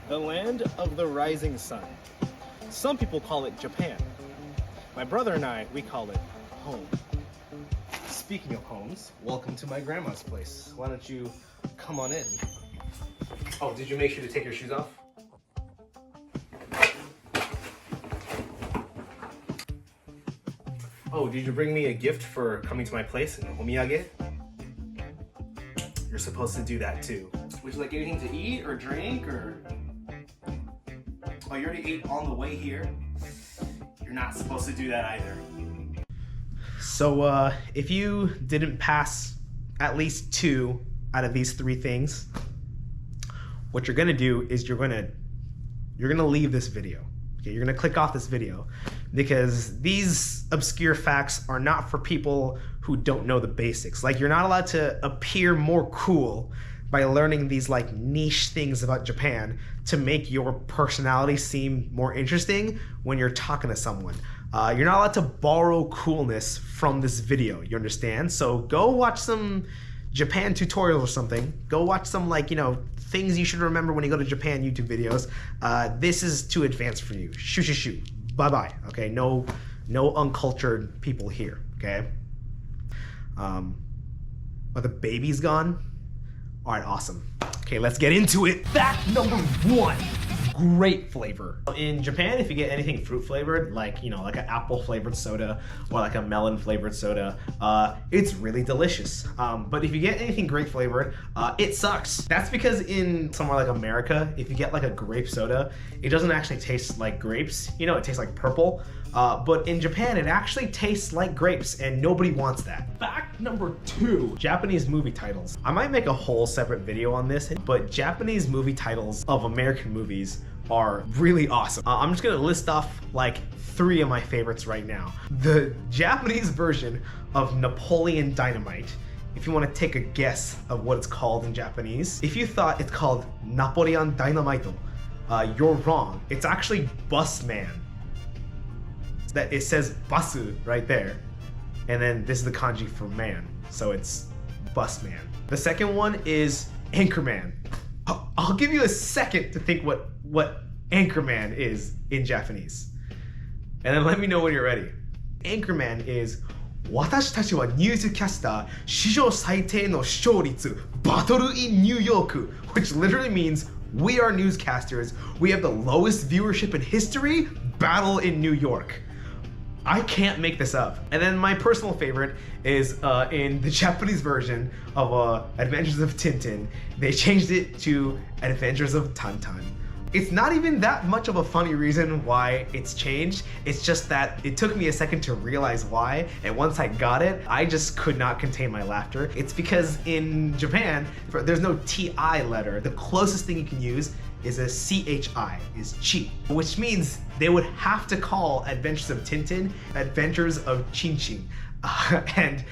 the land of the rising sun. Some people call it Japan. My brother and I, we call it home. Speaking of homes, welcome to my grandma's place. Why don't you come on in? Oh, did you make sure to take your shoes off? Oh, did you bring me a gift for coming to my place in omiyage? You're supposed to do that too. Would you like anything to eat or drink or? Oh, you already ate on the way here? You're not supposed to do that either. So, if you didn't pass at least 2 out of these 3 things, what you're gonna do is you're gonna leave this video. Okay, you're gonna click off this video because these obscure facts are not for people who don't know the basics. Like, you're not allowed to appear more cool by learning these like niche things about Japan to make your personality seem more interesting when you're talking to someone. You're not allowed to borrow coolness from this video, you understand? So go watch some Japan tutorials or something. Go watch some, like, you know, things you should remember when you go to Japan YouTube videos. This is too advanced for you. Shoo. Bye-bye, okay? No uncultured people here, okay? Are the babies gone? All right, awesome. Okay, let's get into it. Fact number 1, grape flavor. In Japan, if you get anything fruit flavored, like, you know, like an apple flavored soda or like a melon flavored soda, it's really delicious. But if you get anything grape flavored, it sucks. That's because in somewhere like America, if you get like a grape soda, it doesn't actually taste like grapes. You know, it tastes like purple. But in Japan, it actually tastes like grapes, and nobody wants that. Fact number 2, Japanese movie titles. I might make a whole separate video on this, but Japanese movie titles of American movies are really awesome. I'm just gonna list off like 3 of my favorites right now. The Japanese version of Napoleon Dynamite, if you want to take a guess of what it's called in Japanese. If you thought it's called Napoleon Dynamite, you're wrong. It's actually Busman. That it says basu right there, and then this is the kanji for man, so it's Busman. The second one is Anchorman. I'll give you a second to think what Anchorman is in Japanese, and then let me know when you're ready. Anchorman is 私たちはニュースキャスター史上最低の視聴率 Battle in New York, which literally means we are newscasters. We have the lowest viewership in history. Battle in New York. I can't make this up. And then my personal favorite is in the Japanese version of Adventures of Tintin. They changed it to Adventures of Tantan. It's not even that much of a funny reason why it's changed. It's just that it took me a second to realize why, and once I got it, I just could not contain my laughter. It's because in Japan, there's no TI letter. The closest thing you can use is a CHI, is chi, which means they would have to call Adventures of Tintin Adventures of Chin Chin. And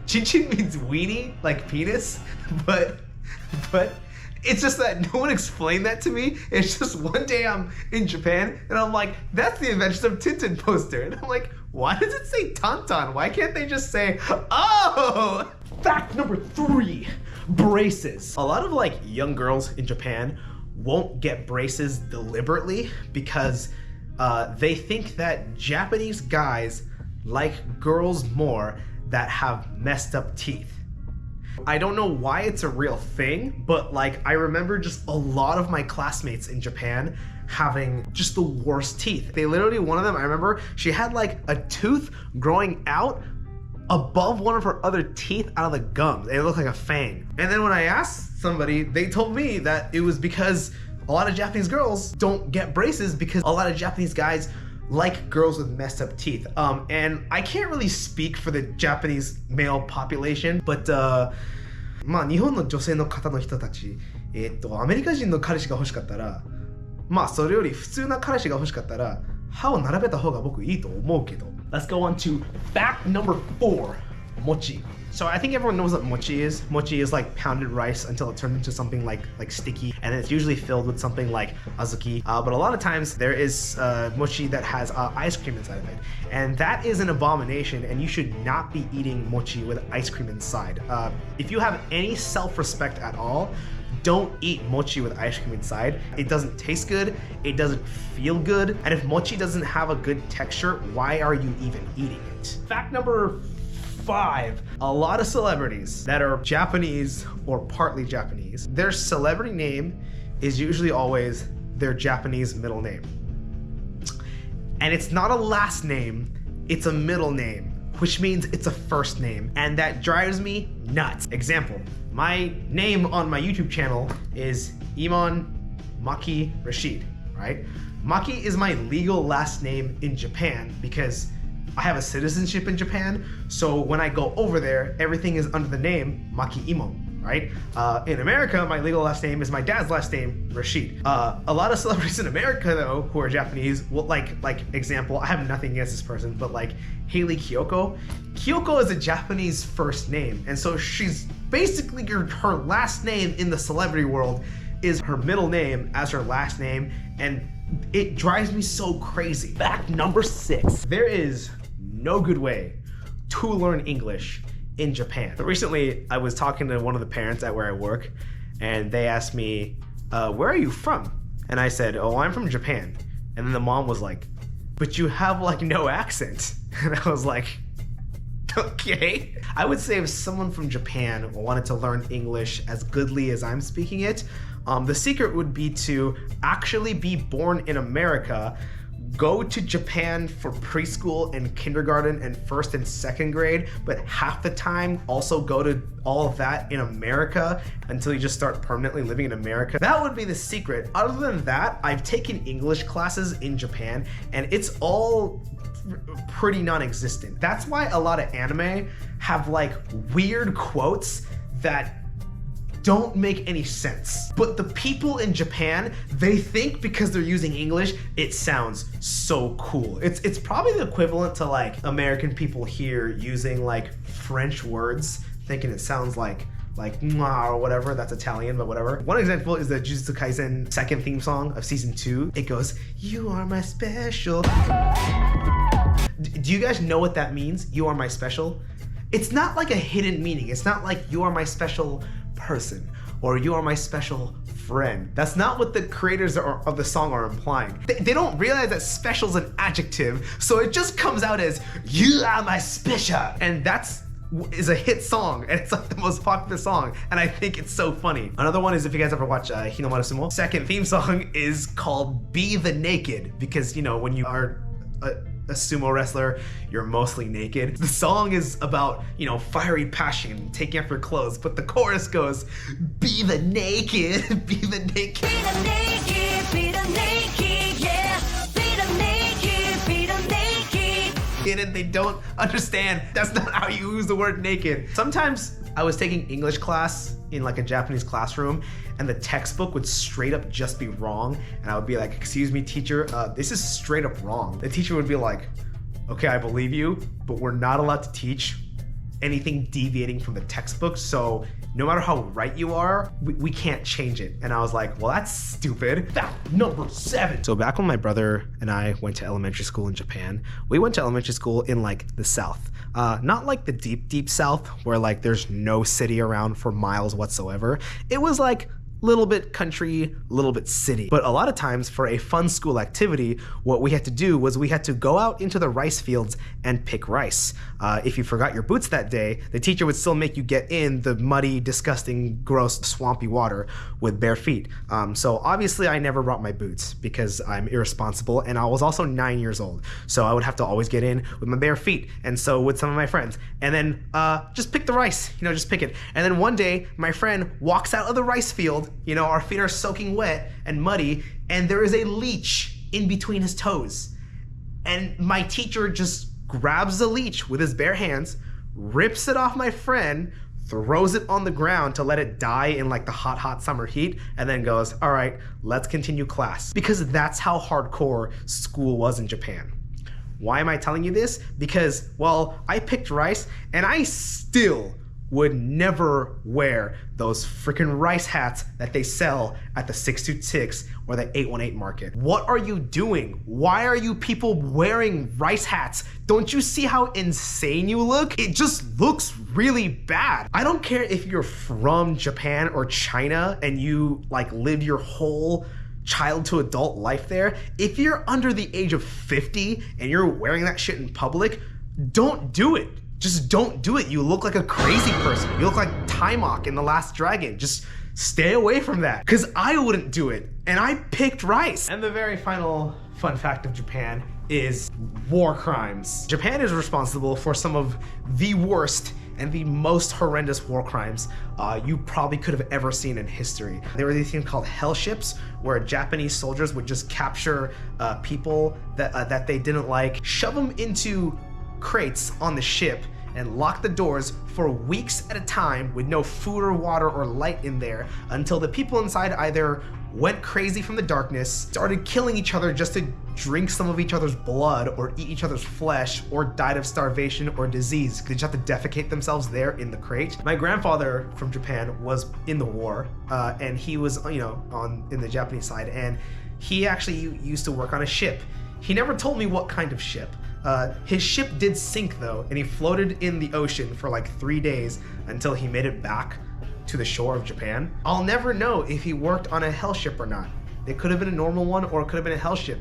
Chin Chin means weenie, like penis, but it's just that no one explained that to me. It's just one day I'm in Japan and I'm like, that's the Adventures of Tintin poster. And I'm like, why does it say Tantan? Why can't they just say, oh? Fact number 3, braces. A lot of like young girls in Japan won't get braces deliberately because they think that Japanese guys like girls more that have messed up teeth. I don't know why it's a real thing, but like I remember just a lot of my classmates in Japan having just the worst teeth. They literally, one of them, I remember, she had like a tooth growing out above one of her other teeth out of the gums. It looked like a fang. And then when I asked somebody, they told me that it was because a lot of Japanese girls don't get braces because a lot of Japanese guys like girls with messed up teeth. And I can't really speak for the Japanese male population, but まあ日本の女性の方の人たち、アメリカ人の彼氏が欲しかったら、まあそれより普通な彼氏が欲しかったら、歯を並べた方が僕いいと思うけど。Let's go on to fact number 4, mochi. So I think everyone knows what mochi is. Mochi is like pounded rice until it turns into something like sticky, and it's usually filled with something like azuki. But a lot of times there is mochi that has ice cream inside of it, and that is an abomination, and you should not be eating mochi with ice cream inside. If you have any self-respect at all, don't eat mochi with ice cream inside. It doesn't taste good, it doesn't feel good, and if mochi doesn't have a good texture, why are you even eating it? Fact number 5, a lot of celebrities that are Japanese or partly Japanese, their celebrity name is usually always their Japanese middle name. And it's not a last name, it's a middle name, which means it's a first name, and that drives me nuts. Example, my name on my YouTube channel is Iman Maki Rashid, right? Maki is my legal last name in Japan because I have a citizenship in Japan, so when I go over there, everything is under the name Maki Imon, right? In America, my legal last name is my dad's last name, Rashid. A lot of celebrities in America, though, who are Japanese, well, like example, I have nothing against this person, but like Hayley Kiyoko. Kiyoko is a Japanese first name, and so she's basically her last name in the celebrity world is her middle name as her last name, and it drives me so crazy. Fact number 6, there is no good way to learn English in Japan. But recently, I was talking to one of the parents at where I work, and they asked me, where are you from? And I said, oh, I'm from Japan. And then the mom was like, but you have like no accent. And I was like, okay. I would say if someone from Japan wanted to learn English as goodly as I'm speaking it, the secret would be to actually be born in America, go to Japan for preschool and kindergarten and first and second grade, but half the time also go to all of that in America until you just start permanently living in America. That would be the secret. Other than that, I've taken English classes in Japan and it's all pretty non-existent. That's why a lot of anime have like weird quotes that don't make any sense. But the people in Japan, they think because they're using English, it sounds so cool. It's probably the equivalent to like American people here using like French words, thinking it sounds like mwah or whatever, that's Italian, but whatever. One example is the Jujutsu Kaisen second theme song of season 2. It goes, you are my special. Do you guys know what that means? You are my special? It's not like a hidden meaning. It's not like you are my special person or you are my special friend. That's not what the creators of the song are implying. They don't realize that special is an adjective, so it just comes out as you are my special, and is a hit song, and it's like the most popular song, and I think it's so funny. Another one is if you guys ever watch Hinomaru Sumo, second theme song is called Be the Naked, because you know when you are a sumo wrestler, you're mostly naked. The song is about, you know, fiery passion, taking off your clothes, but the chorus goes, be the naked, be the naked. Be the naked, be the naked, yeah. Be the naked, be the naked. And they don't understand, that's not how you use the word naked. Sometimes I was taking English class in like a Japanese classroom and the textbook would straight up just be wrong. And I would be like, excuse me, teacher, this is straight up wrong. The teacher would be like, okay, I believe you, but we're not allowed to teach anything deviating from the textbook. So no matter how right you are, we can't change it. And I was like, well, that's stupid. Fact number 7. So back when my brother and I went to elementary school in Japan, we went to elementary school in like the South. Not like the deep, deep South where like there's no city around for miles whatsoever. It was like little bit country, little bit city. But a lot of times for a fun school activity, what we had to do was we had to go out into the rice fields and pick rice. If you forgot your boots that day, the teacher would still make you get in the muddy, disgusting, gross, swampy water with bare feet. So obviously I never brought my boots because I'm irresponsible and I was also 9 years old. So I would have to always get in with my bare feet. And so would some of my friends. And then just pick the rice, you know, just pick it. And then one day my friend walks out of the rice field, you know, our feet are soaking wet and muddy, and there is a leech in between his toes. And my teacher just grabs the leech with his bare hands, rips it off my friend, throws it on the ground to let it die in like the hot, hot summer heat, and then goes, all right, let's continue class. Because that's how hardcore school was in Japan. Why am I telling you this? Because, well, I picked rice and I still would never wear those freaking rice hats that they sell at the 626 or the 818 market. What are you doing? Why are you people wearing rice hats? Don't you see how insane you look? It just looks really bad. I don't care if you're from Japan or China and you like live your whole child to adult life there. If you're under the age of 50 and you're wearing that shit in public, don't do it. Just don't do it. You look like a crazy person. You look like Timok in The Last Dragon. Just stay away from that. Because I wouldn't do it. And I picked rice. And the very final fun fact of Japan is war crimes. Japan is responsible for some of the worst and the most horrendous war crimes you probably could have ever seen in history. There were these things called hell ships, where Japanese soldiers would just capture people that they didn't like, shove them into crates on the ship, and lock the doors for weeks at a time with no food or water or light in there until the people inside either went crazy from the darkness, started killing each other just to drink some of each other's blood or eat each other's flesh, or died of starvation or disease because they just have to defecate themselves there in the crate. My grandfather from Japan was in the war, and he was, in the Japanese side, and he actually used to work on a ship. He never told me what kind of ship. His ship did sink though, and he floated in the ocean for like 3 days until he made it back to the shore of Japan. I'll never know if he worked on a hell ship or not. It could have been a normal one or it could have been a hell ship.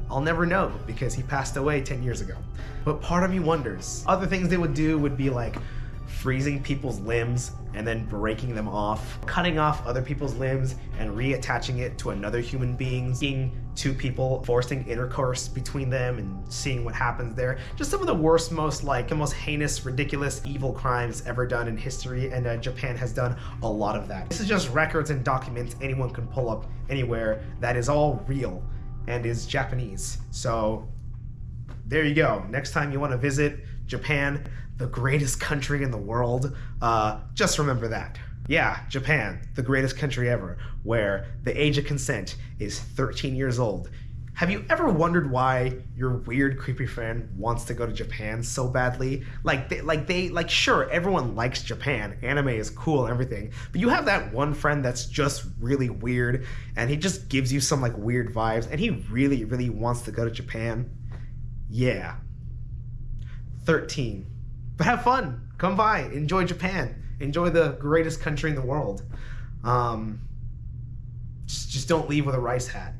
I'll never know because he passed away 10 years ago. But part of me wonders. Other things they would do would be like freezing people's limbs and then breaking them off, cutting off other people's limbs and reattaching it to another human being, seeing two people, forcing intercourse between them and seeing what happens there. Just some of the worst, most heinous, ridiculous, evil crimes ever done in history, and Japan has done a lot of that. This is just records and documents anyone can pull up anywhere that is all real and is Japanese. So there you go. Next time you want to visit Japan, the greatest country in the world, just remember that. Yeah, Japan, the greatest country ever, where the age of consent is 13 years old. Have you ever wondered why your weird, creepy friend wants to go to Japan so badly? Sure, everyone likes Japan. Anime is cool and everything, but you have that one friend that's just really weird, and he just gives you some like weird vibes, and he really, really wants to go to Japan. Yeah. 13. But have fun. Come by. Enjoy Japan. Enjoy the greatest country in the world. Just don't leave with a rice hat.